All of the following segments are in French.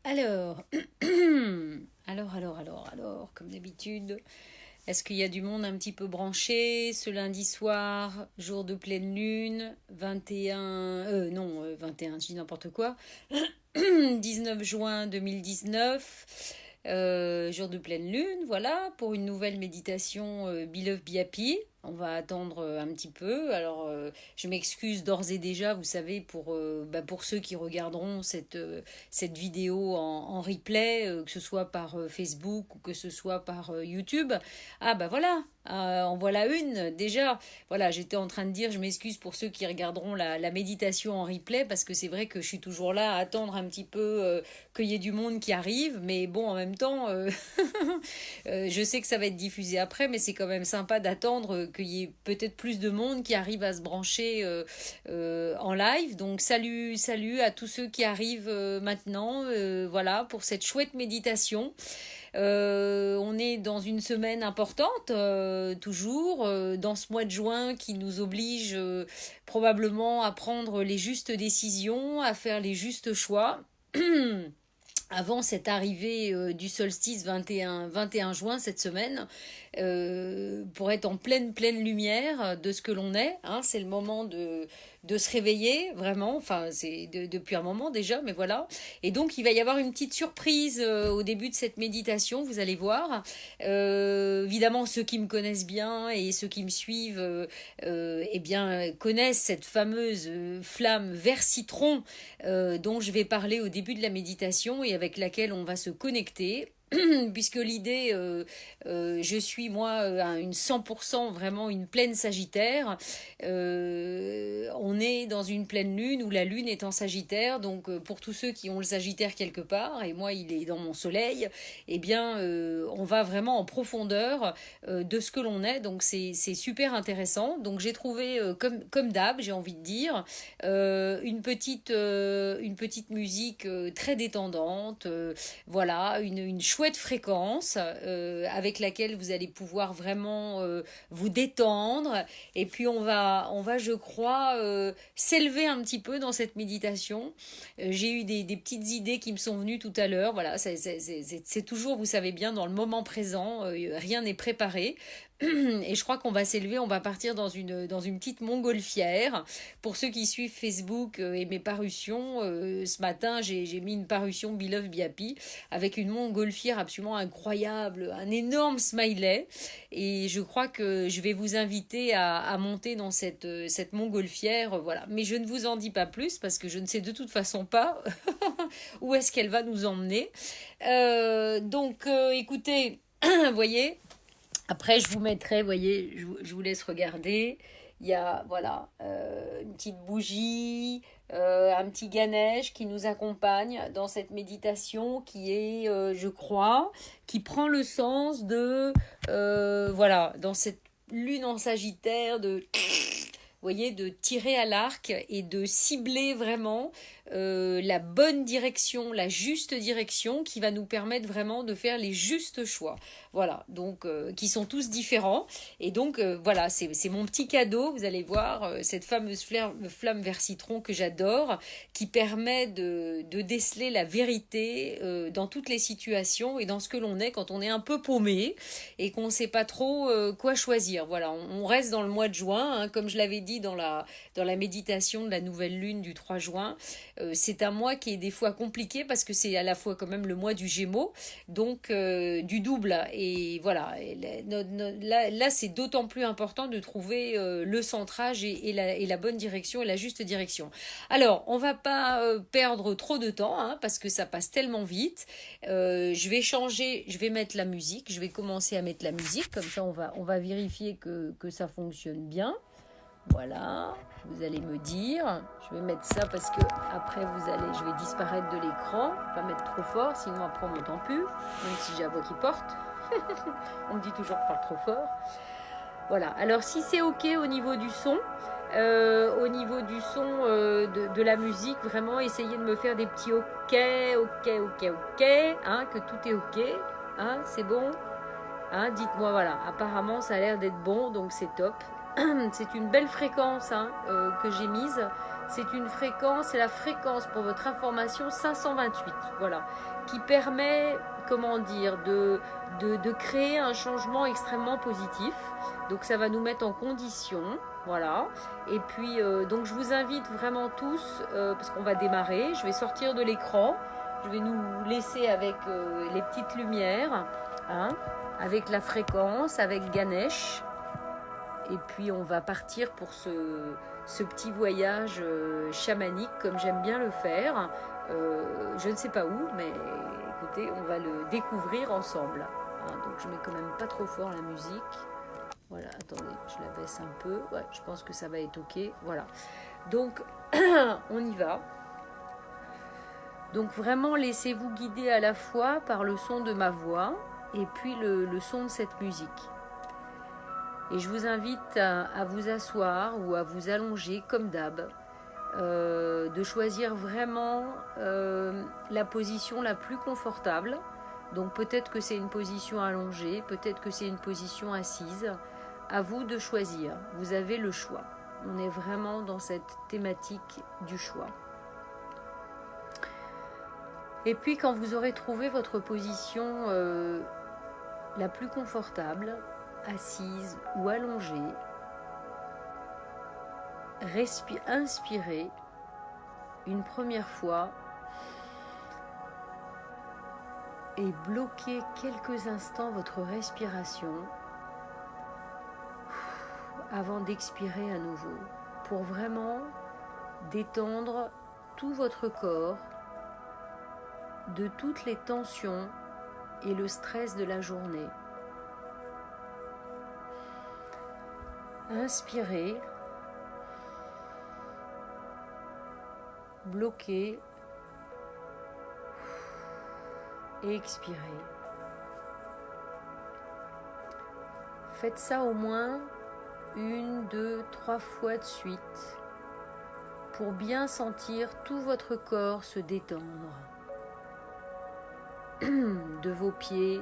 Alors, comme d'habitude, est-ce qu'il y a du monde un petit peu branché ce lundi soir, jour de pleine lune, 21, non, 21, je dis n'importe quoi, 19 juin 2019, jour de pleine lune, voilà, pour une nouvelle méditation Beloved Be Happy. On va attendre un petit peu. Alors, je m'excuse d'ores et déjà, vous savez, pour ceux qui regarderont cette vidéo en replay, que ce soit par Facebook ou que ce soit par YouTube. Ah bah voilà, en voilà une déjà. Voilà, j'étais en train de dire, je m'excuse pour ceux qui regarderont la méditation en replay, parce que c'est vrai que je suis toujours là à attendre un petit peu qu'il y ait du monde qui arrive. Mais bon, en même temps, je sais que ça va être diffusé après, mais c'est quand même sympa d'attendre qu'il y ait peut-être plus de monde qui arrive à se brancher en live. Donc salut à tous ceux qui arrivent maintenant, voilà, pour cette chouette méditation. On est dans une semaine importante, toujours, dans ce mois de juin qui nous oblige probablement à prendre les justes décisions, à faire les justes choix. Avant cette arrivée du solstice 21 juin cette semaine, pour être en pleine lumière de ce que l'on est. Hein, c'est le moment de se réveiller, vraiment. Enfin, c'est depuis un moment déjà, mais voilà. Et donc, il va y avoir une petite surprise au début de cette méditation, vous allez voir. Évidemment, ceux qui me connaissent bien et ceux qui me suivent, eh bien, connaissent cette fameuse flamme vert citron dont je vais parler au début de la méditation et avec laquelle on va se connecter. Puisque l'idée, je suis moi une 100% vraiment une pleine Sagittaire. On est dans une pleine lune où la lune est en Sagittaire, donc pour tous ceux qui ont le Sagittaire quelque part, et moi il est dans mon soleil, eh bien on va vraiment en profondeur de ce que l'on est, donc c'est super intéressant. Donc j'ai trouvé, comme d'hab, j'ai envie de dire, une petite musique très détendante, voilà, une chouette fréquence avec laquelle vous allez pouvoir vraiment vous détendre. Et puis on va je crois, s'élever un petit peu dans cette méditation. J'ai eu des petites idées qui me sont venues tout à l'heure. Voilà, c'est toujours, vous savez bien, dans le moment présent, rien n'est préparé. Et je crois qu'on va s'élever, on va partir dans une petite montgolfière. Pour ceux qui suivent Facebook et mes parutions, ce matin j'ai mis une parution Beloved Be Happy avec une montgolfière absolument incroyable, un énorme smiley. Et je crois que je vais vous inviter à monter dans cette montgolfière. Voilà. Mais je ne vous en dis pas plus parce que je ne sais de toute façon pas où est-ce qu'elle va nous emmener. Donc, écoutez, vous voyez, après, je vous mettrai, vous voyez, je vous laisse regarder. Il y a, voilà, une petite bougie, un petit Ganesh qui nous accompagne dans cette méditation qui est, je crois, qui prend le sens de, voilà, dans cette lune en Sagittaire, de, vous voyez, de tirer à l'arc et de cibler vraiment la bonne direction, la juste direction qui va nous permettre vraiment de faire les justes choix. Voilà, donc qui sont tous différents. Et donc voilà, c'est mon petit cadeau, vous allez voir, cette fameuse flamme vert citron que j'adore, qui permet de déceler la vérité dans toutes les situations et dans ce que l'on est quand on est un peu paumé et qu'on ne sait pas trop quoi choisir. Voilà, on reste dans le mois de juin, hein, comme je l'avais dit dans la méditation de la nouvelle lune du 3 juin. C'est un mois qui est des fois compliqué parce que c'est à la fois quand même le mois du Gémeaux, donc du double. Et voilà, et là c'est d'autant plus important de trouver le centrage et la bonne direction et la juste direction. Alors, on va pas perdre trop de temps hein, parce que ça passe tellement vite. Je vais changer, je vais mettre la musique, je vais commencer à mettre la musique, comme ça on va vérifier que ça fonctionne bien. Voilà, vous allez me dire. Je vais mettre ça parce que après je vais disparaître de l'écran. Pas mettre trop fort, sinon après on m'entend plus. Même si j'ai la voix qui porte. On me dit toujours que je parle trop fort. Voilà. Alors si c'est ok au niveau du son, de la musique, vraiment essayez de me faire des petits ok, hein, que tout est ok, hein, c'est bon. Hein, dites-moi, voilà, apparemment ça a l'air d'être bon, donc c'est top. C'est une belle fréquence hein, que j'ai mise. c'est une fréquence, c'est la fréquence pour votre information 528, voilà, qui permet, comment dire, de créer un changement extrêmement positif. Donc ça va nous mettre en condition, voilà. Et puis, donc je vous invite vraiment tous, parce qu'on va démarrer, je vais sortir de l'écran, je vais nous laisser avec les petites lumières, hein, avec la fréquence, avec Ganesh. Et puis on va partir pour ce petit voyage chamanique comme j'aime bien le faire. Je ne sais pas où, mais écoutez, on va le découvrir ensemble. Hein, donc je mets quand même pas trop fort la musique. Voilà, attendez, je la baisse un peu. Ouais, je pense que ça va être ok. Voilà. Donc on y va. Donc vraiment laissez-vous guider à la fois par le son de ma voix et puis le son de cette musique. Et je vous invite à vous asseoir ou à vous allonger comme d'hab, de choisir vraiment la position la plus confortable. Donc peut-être que c'est une position allongée, peut-être que c'est une position assise. À vous de choisir, vous avez le choix. On est vraiment dans cette thématique du choix. Et puis quand vous aurez trouvé votre position la plus confortable, assise ou allongée, inspirez une première fois et bloquez quelques instants votre respiration avant d'expirer à nouveau pour vraiment détendre tout votre corps de toutes les tensions et le stress de la journée. Inspirez, bloquez et expirez. Faites ça au moins 1, 2, 3 fois de suite pour bien sentir tout votre corps se détendre. De vos pieds,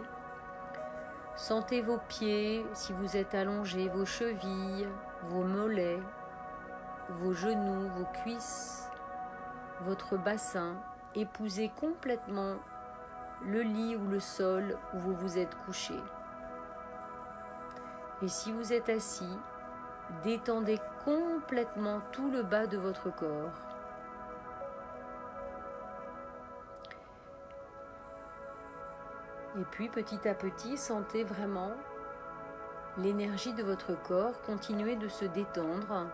sentez vos pieds si vous êtes allongé, vos chevilles, vos mollets, vos genoux, vos cuisses, votre bassin. Épousez complètement le lit ou le sol où vous vous êtes couché. Et si vous êtes assis, détendez complètement tout le bas de votre corps. Et puis petit à petit, sentez vraiment l'énergie de votre corps continuer de se détendre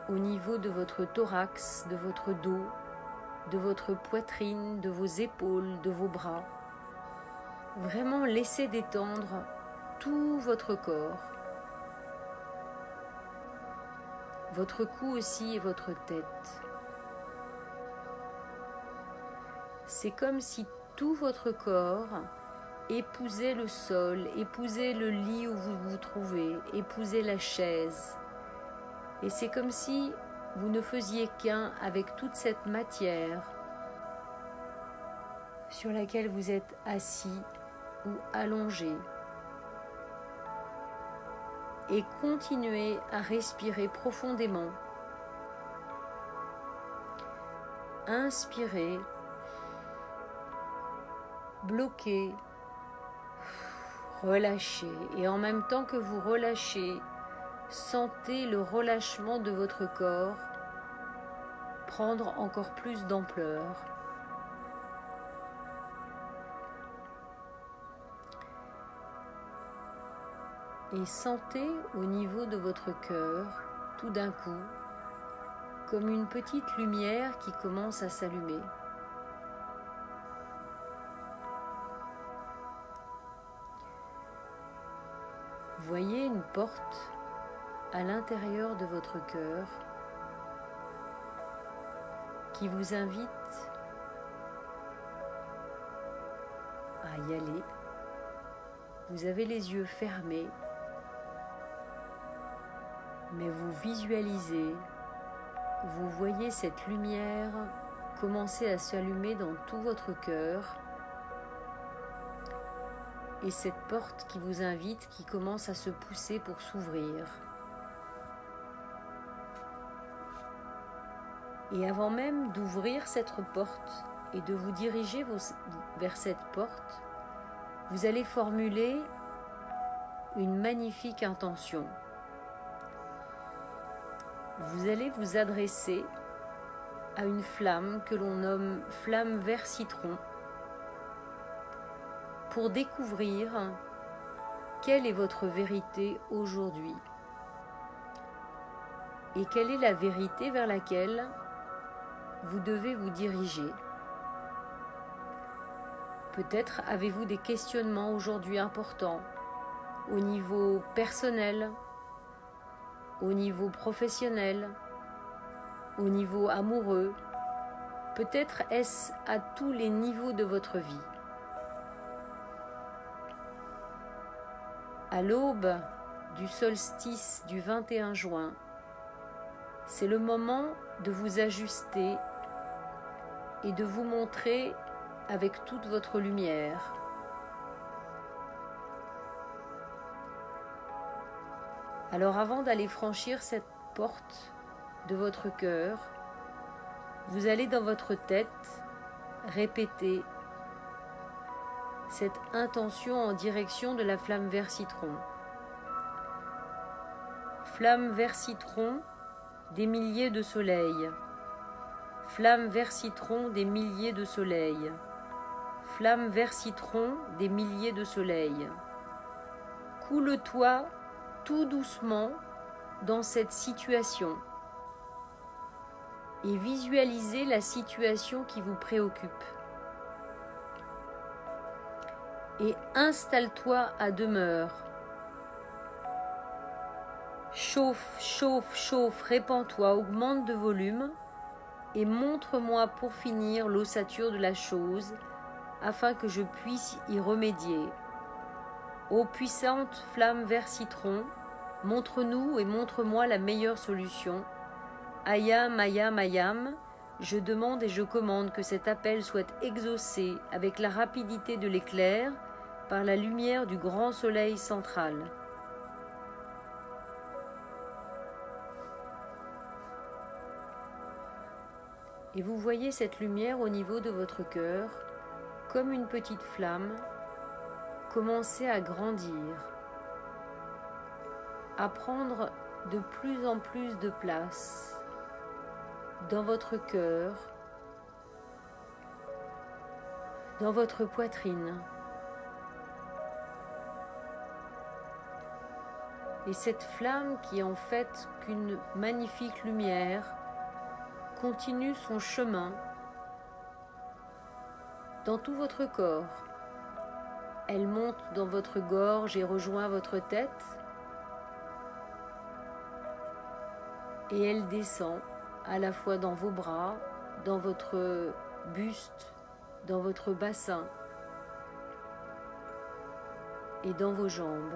au niveau de votre thorax, de votre dos, de votre poitrine, de vos épaules, de vos bras. Vraiment laissez détendre tout votre corps, votre cou aussi et votre tête. C'est comme si tout votre corps épousait le sol, épousait le lit où vous vous trouvez, épousait la chaise. Et c'est comme si vous ne faisiez qu'un avec toute cette matière sur laquelle vous êtes assis ou allongé. Et continuez à respirer profondément. Inspirez, bloquez, relâchez. Et en même temps que vous relâchez, sentez le relâchement de votre corps prendre encore plus d'ampleur. Et sentez au niveau de votre cœur, tout d'un coup, comme une petite lumière qui commence à s'allumer. Voyez une porte à l'intérieur de votre cœur qui vous invite à y aller. Vous avez les yeux fermés, mais vous visualisez, vous voyez cette lumière commencer à s'allumer dans tout votre cœur et cette porte qui vous invite, qui commence à se pousser pour s'ouvrir. Et avant même d'ouvrir cette porte et de vous diriger vers cette porte, vous allez formuler une magnifique intention. Vous allez vous adresser à une flamme que l'on nomme flamme vert citron pour découvrir quelle est votre vérité aujourd'hui et quelle est la vérité vers laquelle vous devez vous diriger. Peut-être avez-vous des questionnements aujourd'hui importants au niveau personnel, au niveau professionnel, au niveau amoureux. Peut-être est-ce à tous les niveaux de votre vie. À l'aube du solstice du 21 juin, c'est le moment de vous ajuster et de vous montrer avec toute votre lumière. Alors avant d'aller franchir cette porte de votre cœur, vous allez dans votre tête répéter cette intention en direction de la flamme vert citron. Flamme vert citron des milliers de soleils. Flamme vert citron des milliers de soleils. Flamme vert citron des milliers de soleils. Coule-toi tout doucement dans cette situation et visualisez la situation qui vous préoccupe. Et installe-toi à demeure. Chauffe, chauffe, chauffe, répands-toi, augmente de volume et montre-moi pour finir l'ossature de la chose afin que je puisse y remédier. Ô puissante flamme vert citron, montre-nous et montre-moi la meilleure solution. Ayam, ayam, ayam, je demande et je commande que cet appel soit exaucé avec la rapidité de l'éclair par la lumière du grand soleil central. Et vous voyez cette lumière au niveau de votre cœur, comme une petite flamme, commencer à grandir, à prendre de plus en plus de place dans votre cœur, dans votre poitrine. Et cette flamme qui est en fait qu'une magnifique lumière continue son chemin dans tout votre corps. Elle monte dans votre gorge et rejoint votre tête. Et elle descend à la fois dans vos bras, dans votre buste, dans votre bassin et dans vos jambes.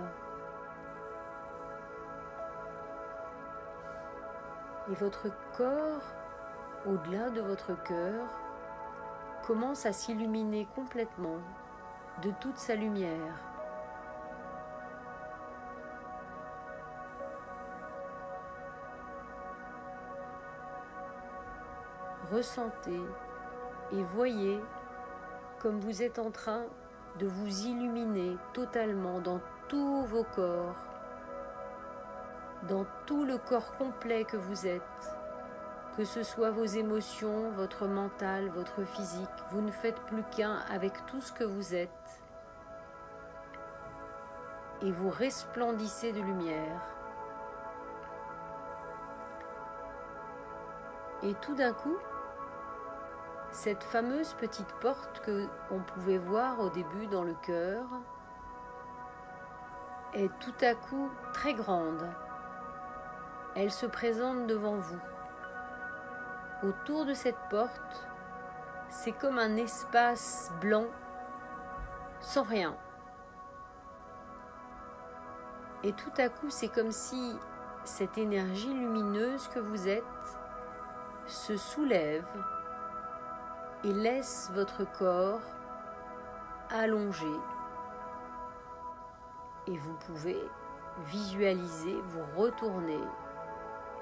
Et votre corps, au-delà de votre cœur, commence à s'illuminer complètement de toute sa lumière. Ressentez et voyez comme vous êtes en train de vous illuminer totalement dans tous vos corps, dans tout le corps complet que vous êtes, que ce soit vos émotions, votre mental, votre physique. Vous ne faites plus qu'un avec tout ce que vous êtes et vous resplendissez de lumière. Et tout d'un coup, cette fameuse petite porte que on pouvait voir au début dans le cœur est tout à coup très grande. Elle se présente devant vous. Autour de cette porte, c'est comme un espace blanc, sans rien. Et tout à coup, c'est comme si cette énergie lumineuse que vous êtes se soulève et laisse votre corps allongé. Et vous pouvez visualiser, vous retourner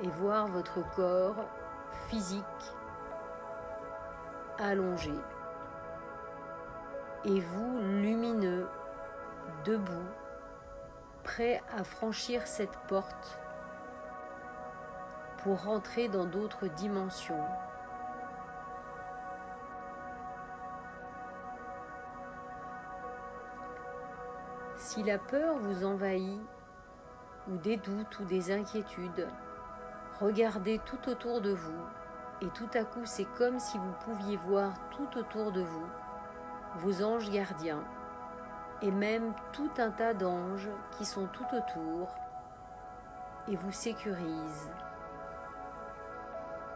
et voir votre corps physique allongé, et vous, lumineux, debout, prêt à franchir cette porte pour rentrer dans d'autres dimensions. Si la peur vous envahit, ou des doutes ou des inquiétudes, regardez tout autour de vous, et tout à coup c'est comme si vous pouviez voir tout autour de vous vos anges gardiens, et même tout un tas d'anges qui sont tout autour et vous sécurisent.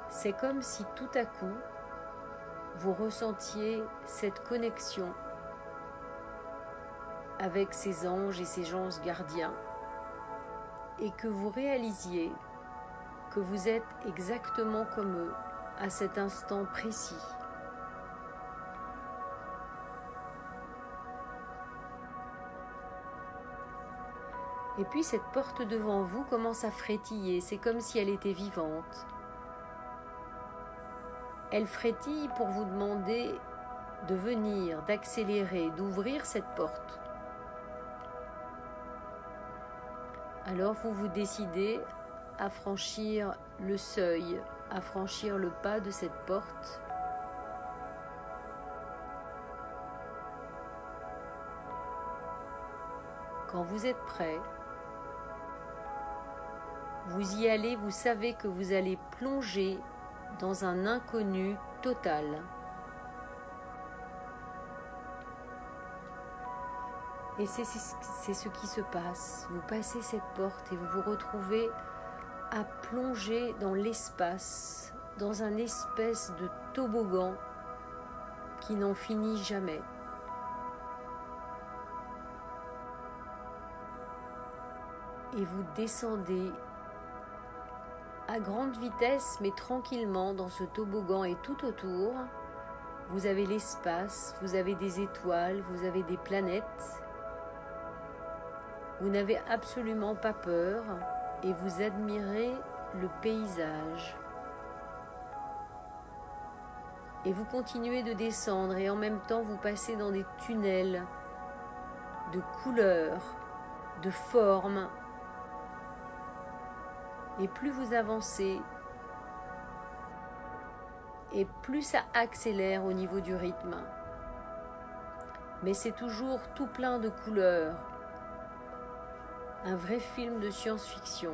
C'est comme si tout à coup vous ressentiez cette connexion avec ces anges et ces anges gardiens, et que vous réalisiez que vous êtes exactement comme eux à cet instant précis. Et puis cette porte devant vous commence à frétiller, c'est comme si elle était vivante. Elle frétille pour vous demander de venir, d'accélérer, d'ouvrir cette porte. Alors vous vous décidez à franchir le seuil, à franchir le pas de cette porte. Quand vous êtes prêt, vous y allez, vous savez que vous allez plonger dans un inconnu total. Et c'est ce qui se passe. Vous passez cette porte et vous vous retrouvez à plonger dans l'espace, dans un espèce de toboggan qui n'en finit jamais. Et vous descendez à grande vitesse, mais tranquillement dans ce toboggan, et tout autour, vous avez l'espace, vous avez des étoiles, vous avez des planètes. Vous n'avez absolument pas peur et vous admirez le paysage. Et vous continuez de descendre et en même temps vous passez dans des tunnels de couleurs, de formes. Et plus vous avancez, et plus ça accélère au niveau du rythme. Mais c'est toujours tout plein de couleurs. Un vrai film de science-fiction.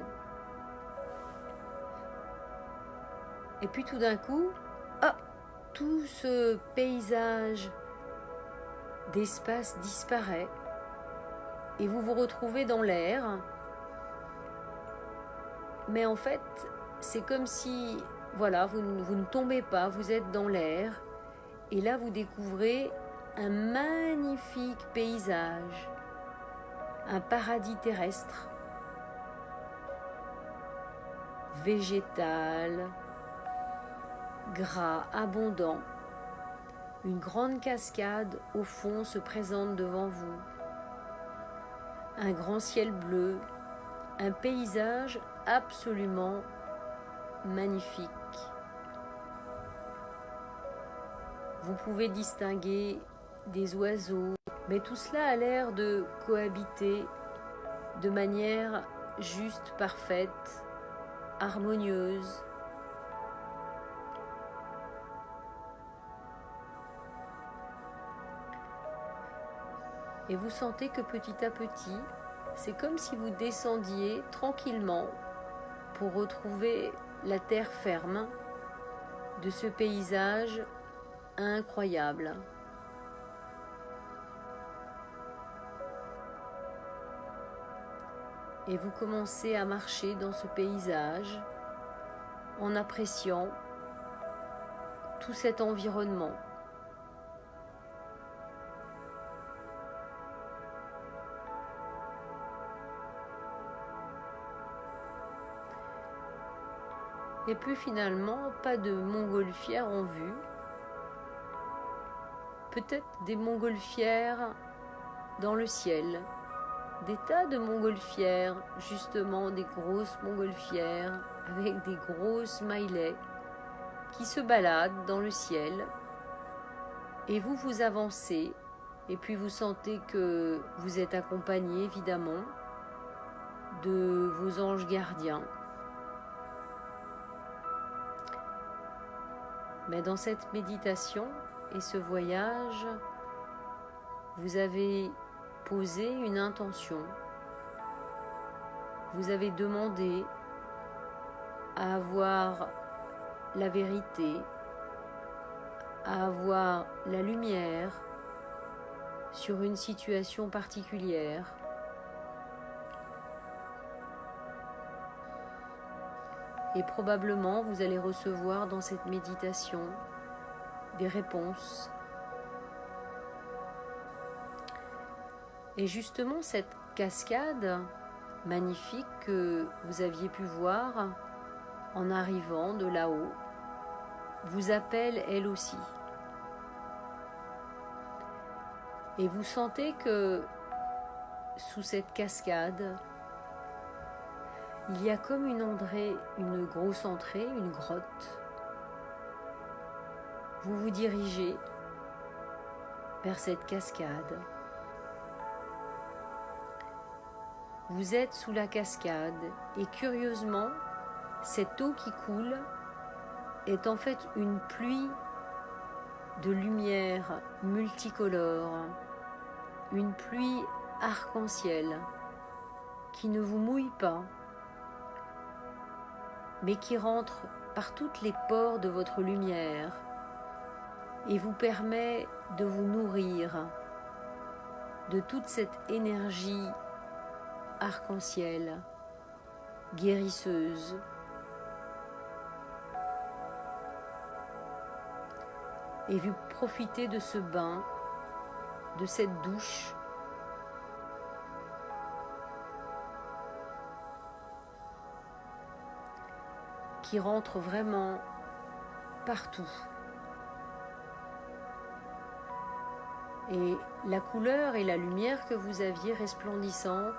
Et puis tout d'un coup, tout ce paysage d'espace disparaît et vous vous retrouvez dans l'air. Mais en fait, c'est comme si, voilà, vous ne tombez pas, vous êtes dans l'air. Et là, vous découvrez un magnifique paysage, un paradis terrestre, végétal, gras, abondant. Une grande cascade au fond se présente devant vous. Un grand ciel bleu, un paysage absolument magnifique. Vous pouvez distinguer des oiseaux, mais tout cela a l'air de cohabiter de manière juste, parfaite, harmonieuse. Et vous sentez que petit à petit, c'est comme si vous descendiez tranquillement pour retrouver la terre ferme de ce paysage incroyable. Et vous commencez à marcher dans ce paysage en appréciant tout cet environnement. Et puis finalement, pas de montgolfières en vue. Peut-être des montgolfières dans le ciel. Des tas de montgolfières, justement des grosses montgolfières avec des gros smileys qui se baladent dans le ciel Et vous avancez, et puis vous sentez que vous êtes accompagné évidemment de vos anges gardiens. Mais dans cette méditation et ce voyage, vous avez posé une intention. Vous avez demandé à avoir la vérité, à avoir la lumière sur une situation particulière. Et probablement, vous allez recevoir dans cette méditation des réponses. Et justement, cette cascade magnifique que vous aviez pu voir en arrivant de là-haut vous appelle elle aussi. Et vous sentez que sous cette cascade, il y a comme une grosse entrée, une grotte. Vous vous dirigez vers cette cascade. Vous êtes sous la cascade et curieusement, cette eau qui coule est en fait une pluie de lumière multicolore, une pluie arc-en-ciel qui ne vous mouille pas, mais qui rentre par toutes les pores de votre lumière et vous permet de vous nourrir de toute cette énergie arc-en-ciel, guérisseuse. Et vous profitez de ce bain, de cette douche, qui rentre vraiment partout. Et la couleur et la lumière que vous aviez resplendissante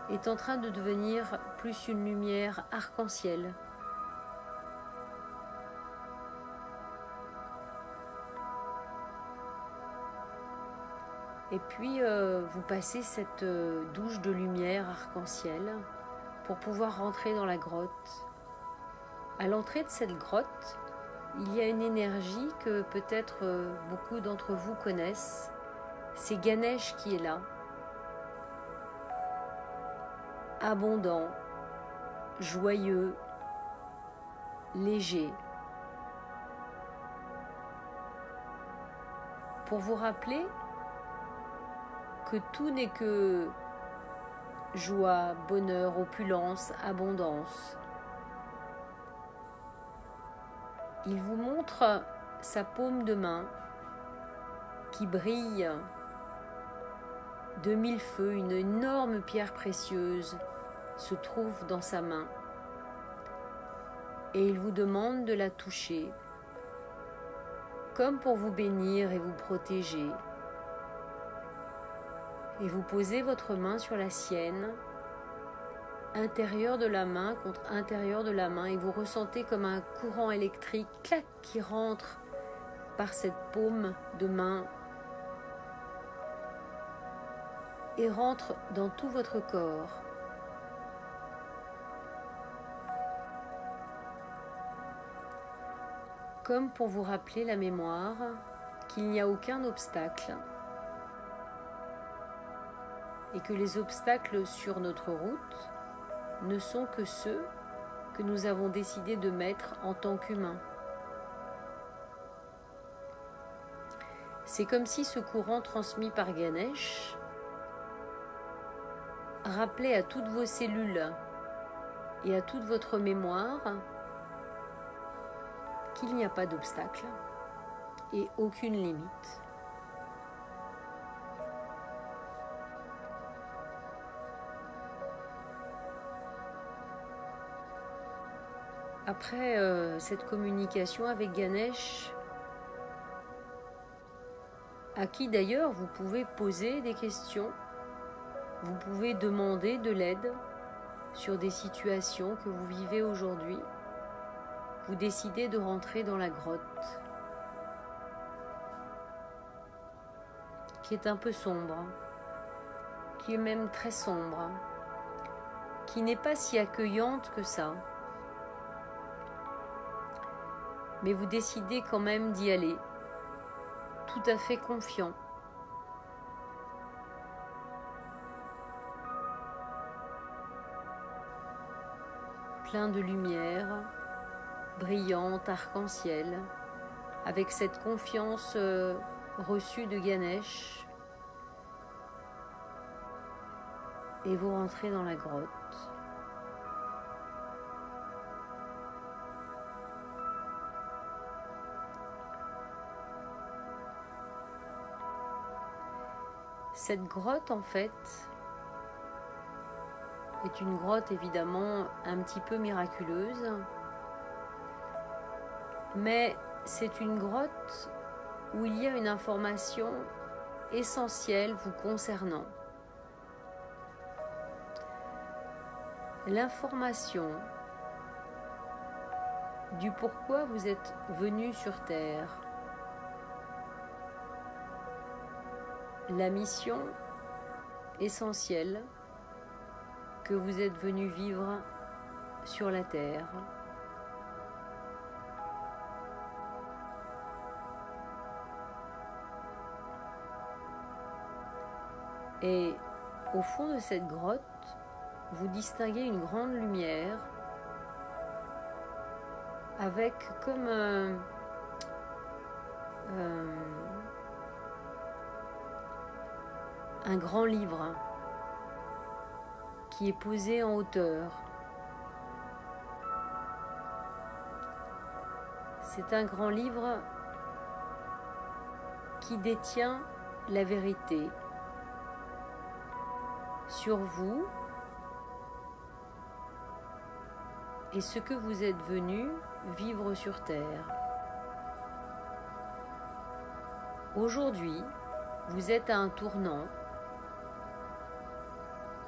est en train de devenir plus une lumière arc-en-ciel. Et puis vous passez cette douche de lumière arc-en-ciel pour pouvoir rentrer dans la grotte. À l'entrée de cette grotte, il y a une énergie que peut-être beaucoup d'entre vous connaissent. C'est Ganesh qui est là. Abondant, joyeux, léger. Pour vous rappeler que tout n'est que joie, bonheur, opulence, abondance. Il vous montre sa paume de main qui brille de mille feux. Une énorme pierre précieuse se trouve dans sa main et il vous demande de la toucher comme pour vous bénir et vous protéger. Et vous posez votre main sur la sienne, intérieur de la main contre intérieur de la main, et vous ressentez comme un courant électrique clac, qui rentre par cette paume de main et rentre dans tout votre corps. Comme pour vous rappeler la mémoire qu'il n'y a aucun obstacle et que les obstacles sur notre route ne sont que ceux que nous avons décidé de mettre en tant qu'humains. C'est comme si ce courant transmis par Ganesh rappelait à toutes vos cellules et à toute votre mémoire qu'il n'y a pas d'obstacle et aucune limite. Après cette communication avec Ganesh, à qui d'ailleurs vous pouvez poser des questions, vous pouvez demander de l'aide sur des situations que vous vivez aujourd'hui, vous décidez de rentrer dans la grotte. qui est un peu sombre, qui est même très sombre, qui n'est pas si accueillante que ça. Mais vous décidez quand même d'y aller, tout à fait confiant. Plein de lumière, brillante, arc-en-ciel, avec cette confiance reçue de Ganesh. Et vous rentrez dans la grotte. Cette grotte, en fait, est une grotte évidemment un petit peu miraculeuse, mais c'est une grotte où il y a une information essentielle vous concernant. L'information du pourquoi vous êtes venu sur Terre. La mission essentielle que vous êtes venu vivre sur la Terre. Et au fond de cette grotte, vous distinguez une grande lumière avec comme un grand livre qui est posé en hauteur. C'est un grand livre qui détient la vérité sur vous et ce que vous êtes venu vivre sur Terre. Aujourd'hui, vous êtes à un tournant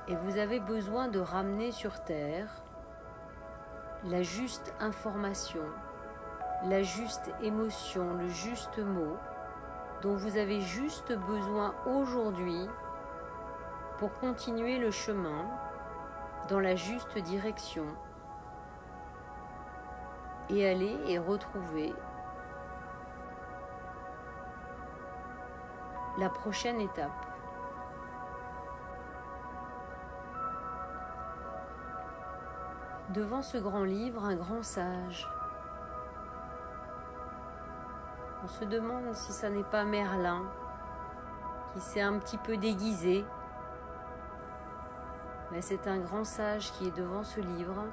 et vous avez besoin de ramener sur Terre la juste information, la juste émotion, le juste mot dont vous avez juste besoin aujourd'hui pour continuer le chemin dans la juste direction et aller et retrouver la prochaine étape. Devant ce grand livre, un grand sage. On se demande si ça n'est pas Merlin qui s'est un petit peu déguisé. Mais c'est un grand sage qui est devant ce livre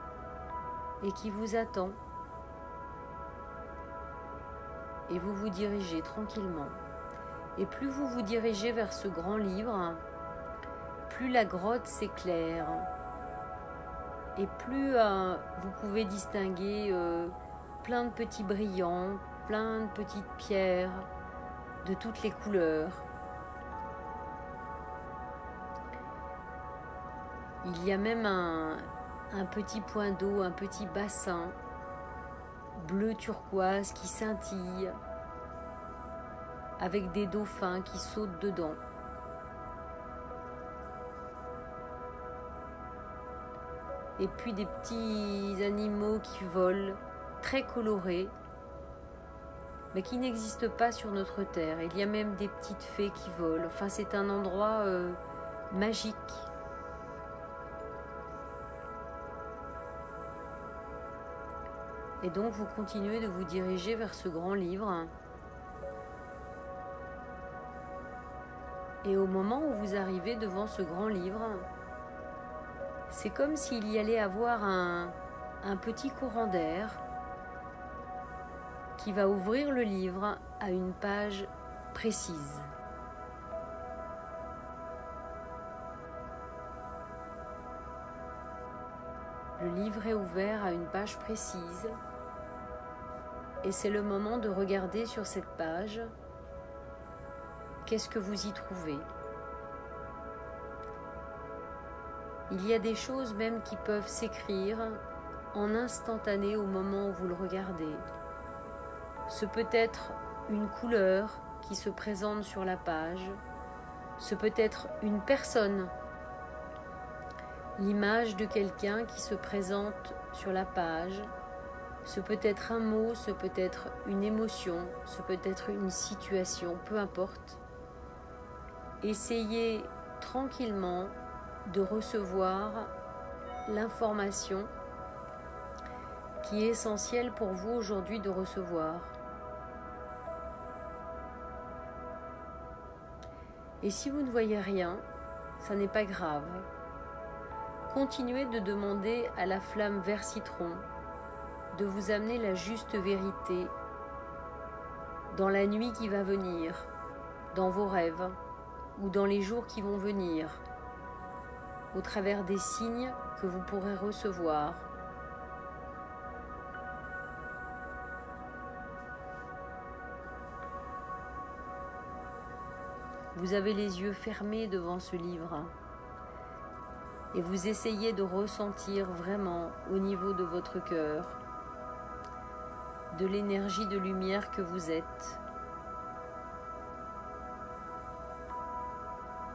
et qui vous attend. Et vous vous dirigez tranquillement. Et plus vous vous dirigez vers ce grand livre, plus la grotte s'éclaire. Et plus vous pouvez distinguer plein de petits brillants, plein de petites pierres de toutes les couleurs. Il y a même un petit point d'eau, un petit bassin bleu turquoise qui scintille avec des dauphins qui sautent dedans. Et puis des petits animaux qui volent, très colorés, mais qui n'existent pas sur notre terre. Il y a même des petites fées qui volent. Enfin, c'est un endroit magique. Et donc, vous continuez de vous diriger vers ce grand livre. Et au moment où vous arrivez devant ce grand livre, c'est comme s'il y allait avoir un petit courant d'air qui va ouvrir le livre à une page précise. Le livre est ouvert à une page précise et c'est le moment de regarder sur cette page qu'est-ce que vous y trouvez. Il y a des choses même qui peuvent s'écrire en instantané au moment où vous le regardez. Ce peut être une couleur qui se présente sur la page, Ce peut être une personne, l'image de quelqu'un qui se présente sur la page. Ce peut être un mot, ce peut être une émotion, ce peut être une situation, peu importe. Essayez tranquillement de recevoir l'information qui est essentielle pour vous aujourd'hui de recevoir. Et si vous ne voyez rien, ça n'est pas grave. Continuez de demander à la flamme vert citron de vous amener la juste vérité dans la nuit qui va venir, dans vos rêves ou dans les jours qui vont venir, au travers des signes que vous pourrez recevoir. Vous avez les yeux fermés devant ce livre et vous essayez de ressentir vraiment au niveau de votre cœur de l'énergie de lumière que vous êtes.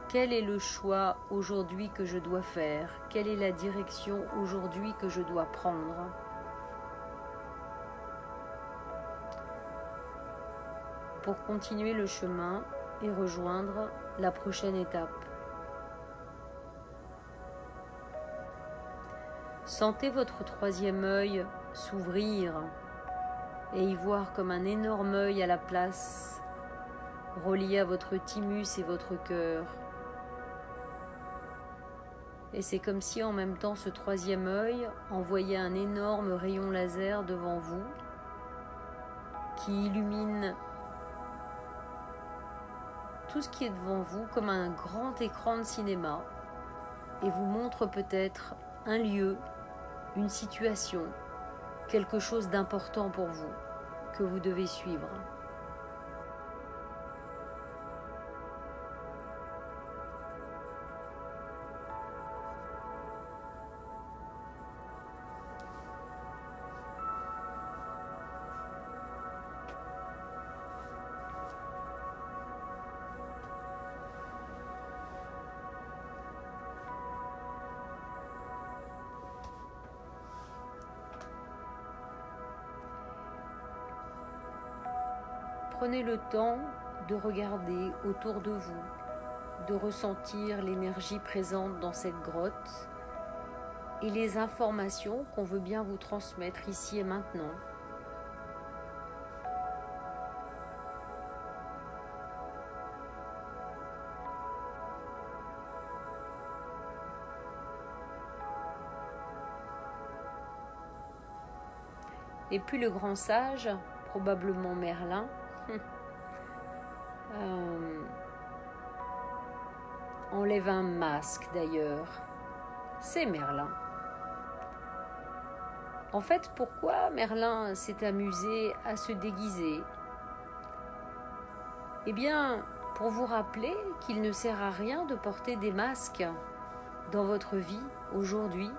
Quel est le choix aujourd'hui que je dois faire? Quelle est la direction aujourd'hui que je dois prendre? Pour continuer le chemin et rejoindre la prochaine étape. Sentez votre troisième œil s'ouvrir et y voir comme un énorme œil à la place, relié à votre thymus et votre cœur. Et c'est comme si en même temps ce troisième œil envoyait un énorme rayon laser devant vous qui illumine tout ce qui est devant vous comme un grand écran de cinéma et vous montre peut-être un lieu, une situation, quelque chose d'important pour vous que vous devez suivre. Prenez le temps de regarder autour de vous, de ressentir l'énergie présente dans cette grotte et les informations qu'on veut bien vous transmettre ici et maintenant. Et puis le grand sage, probablement Merlin, enlève un masque d'ailleurs. C'est Merlin. En fait, pourquoi Merlin s'est amusé à se déguiser? Eh bien, pour vous rappeler qu'il ne sert à rien de porter des masques dans votre vie aujourd'hui.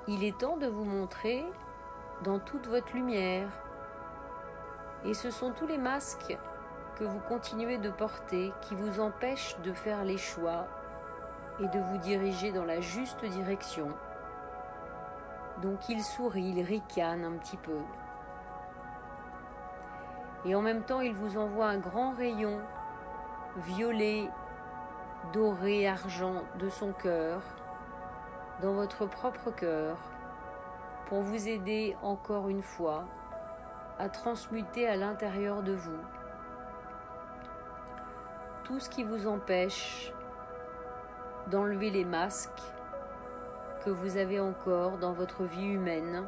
Il est temps de vous montrer dans toute votre lumière. Et ce sont tous les masques que vous continuez de porter qui vous empêchent de faire les choix et de vous diriger dans la juste direction. Donc il sourit, il ricane un petit peu. Et en même temps, il vous envoie un grand rayon violet, doré, argent de son cœur dans votre propre cœur pour vous aider encore une fois à transmuter à l'intérieur de vous tout ce qui vous empêche d'enlever les masques que vous avez encore dans votre vie humaine,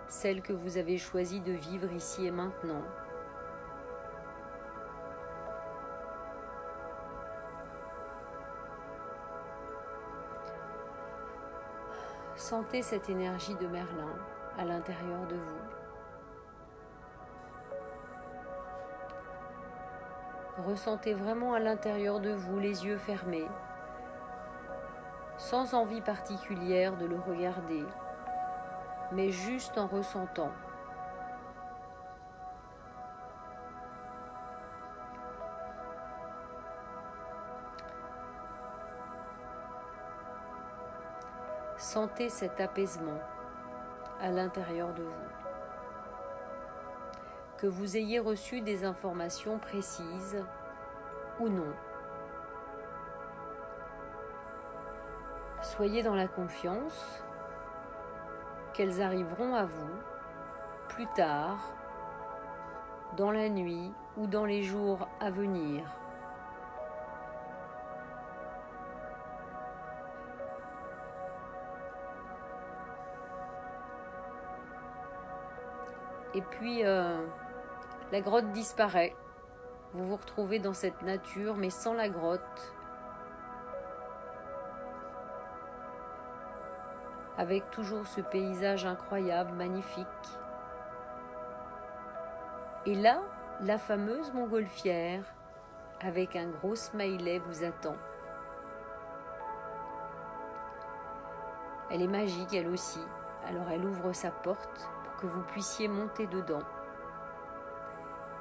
celle que vous avez choisi de vivre ici et maintenant. Sentez cette énergie de Merlin à l'intérieur de vous. Ressentez vraiment à l'intérieur de vous, les yeux fermés, sans envie particulière de le regarder, mais juste en ressentant. Sentez cet apaisement à l'intérieur de vous. Que vous ayez reçu des informations précises ou non. Soyez dans la confiance qu'elles arriveront à vous plus tard, dans la nuit ou dans les jours à venir. Et puis, la grotte disparaît. Vous vous retrouvez dans cette nature, mais sans la grotte. Avec toujours ce paysage incroyable, magnifique. Et là, la fameuse montgolfière, avec un gros smiley, vous attend. Elle est magique, elle aussi. Alors elle ouvre sa porte pour que vous puissiez monter dedans.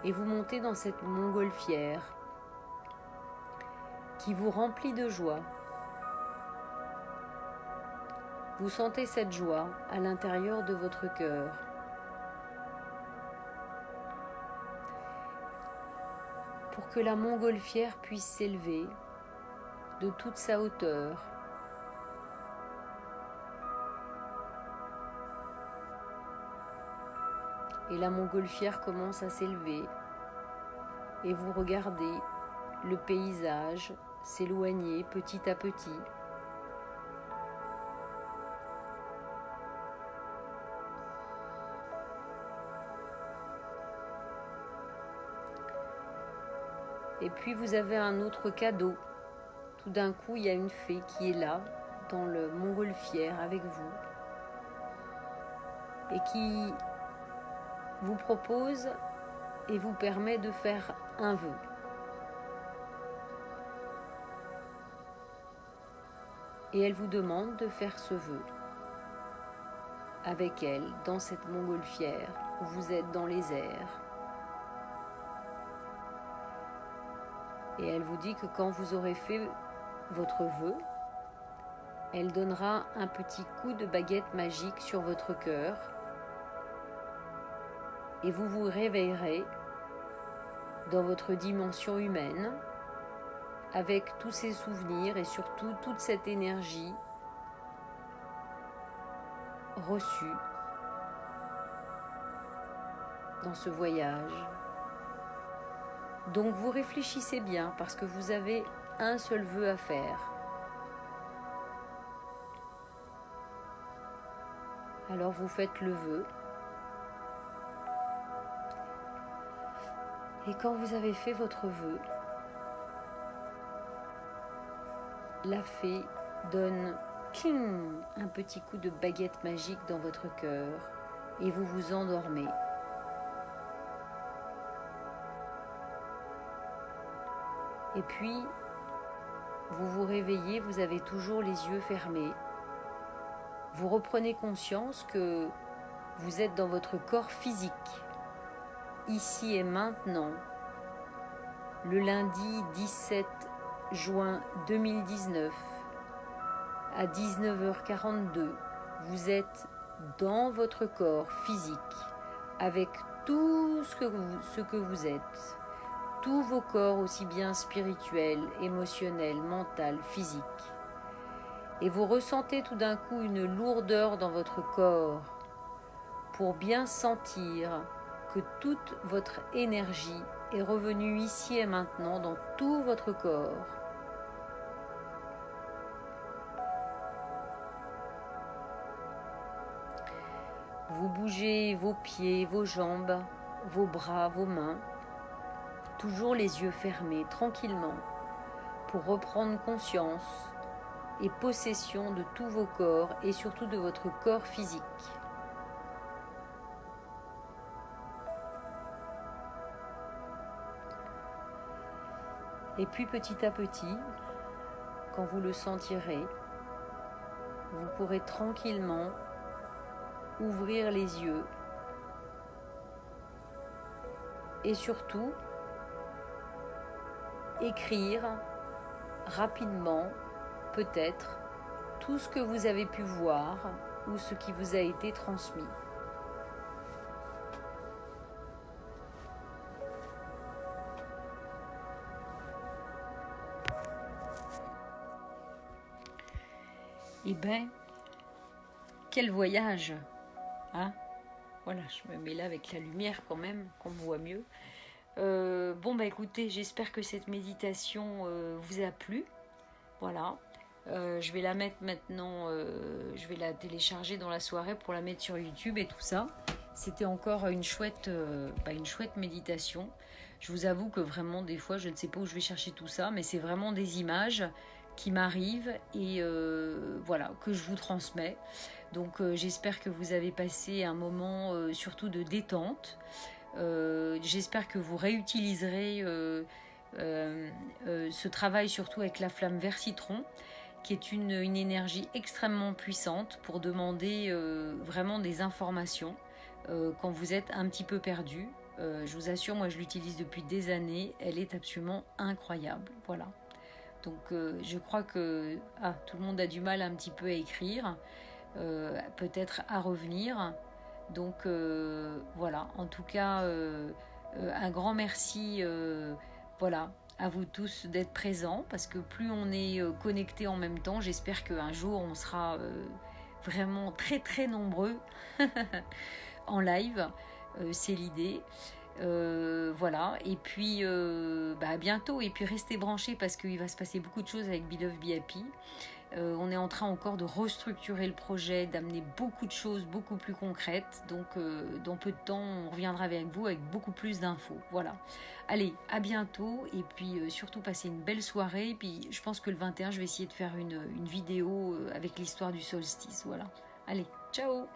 Et vous montez dans cette montgolfière qui vous remplit de joie. Vous sentez cette joie à l'intérieur de votre cœur. Pour que la montgolfière puisse s'élever de toute sa hauteur. Et la montgolfière commence à s'élever et vous regardez le paysage s'éloigner petit à petit. Et puis vous avez un autre cadeau. Tout d'un coup, il y a une fée qui est là, dans le montgolfière avec vous, et qui vous propose et vous permet de faire un vœu. Et elle vous demande de faire ce vœu avec elle dans cette montgolfière où vous êtes dans les airs. Et elle vous dit que quand vous aurez fait votre vœu, elle donnera un petit coup de baguette magique sur votre cœur et vous vous réveillerez dans votre dimension humaine avec tous ces souvenirs et surtout toute cette énergie reçue dans ce voyage. Donc vous réfléchissez bien parce que vous avez un seul vœu à faire. Alors vous faites le vœu. Et quand vous avez fait votre vœu, la fée donne un petit coup de baguette magique dans votre cœur et vous vous endormez. Et puis, vous vous réveillez, vous avez toujours les yeux fermés. Vous reprenez conscience que vous êtes dans votre corps physique, ici et maintenant, le lundi 17 juin 2019, à 19h42, vous êtes dans votre corps physique, avec tout ce que vous êtes. Tous vos corps, aussi bien spirituels, émotionnels, mental, physiques. Et vous ressentez tout d'un coup une lourdeur dans votre corps pour bien sentir que toute votre énergie est revenue ici et maintenant dans tout votre corps. Vous bougez vos pieds, vos jambes, vos bras, vos mains. Toujours les yeux fermés, tranquillement, pour reprendre conscience et possession de tous vos corps et surtout de votre corps physique. Et puis petit à petit, quand vous le sentirez, vous pourrez tranquillement ouvrir les yeux et surtout écrire rapidement, peut-être, tout ce que vous avez pu voir ou ce qui vous a été transmis. Eh ben, quel voyage, hein? Voilà, je me mets là avec la lumière quand même, qu'on me voit mieux. Bon, bah écoutez, j'espère que cette méditation vous a plu. Voilà. Je vais la mettre maintenant, je vais la télécharger dans la soirée pour la mettre sur YouTube et tout ça. C'était encore une chouette méditation. Je vous avoue que vraiment, des fois, je ne sais pas où je vais chercher tout ça, mais c'est vraiment des images qui m'arrivent et voilà, que je vous transmets. Donc j'espère que vous avez passé un moment surtout de détente. J'espère que vous réutiliserez ce travail surtout avec la flamme vert citron, qui est une énergie extrêmement puissante pour demander vraiment des informations quand vous êtes un petit peu perdu. Je vous assure, moi je l'utilise depuis des années, elle est absolument incroyable. Voilà. Donc je crois que tout le monde a du mal un petit peu à écrire, peut-être à revenir. Donc voilà, en tout cas, un grand merci voilà, à vous tous d'être présents, parce que plus on est connectés en même temps, j'espère qu'un jour on sera vraiment très très nombreux en live, c'est l'idée. Voilà, et puis à bientôt, et puis restez branchés parce qu'il va se passer beaucoup de choses avec Be Love Be Happy. On est en train encore de restructurer le projet, d'amener beaucoup de choses beaucoup plus concrètes. Donc dans peu de temps, on reviendra avec vous avec beaucoup plus d'infos. Voilà. Allez, à bientôt, et puis surtout passez une belle soirée. Et puis je pense que le 21, je vais essayer de faire une vidéo avec l'histoire du solstice. Voilà. Allez, ciao!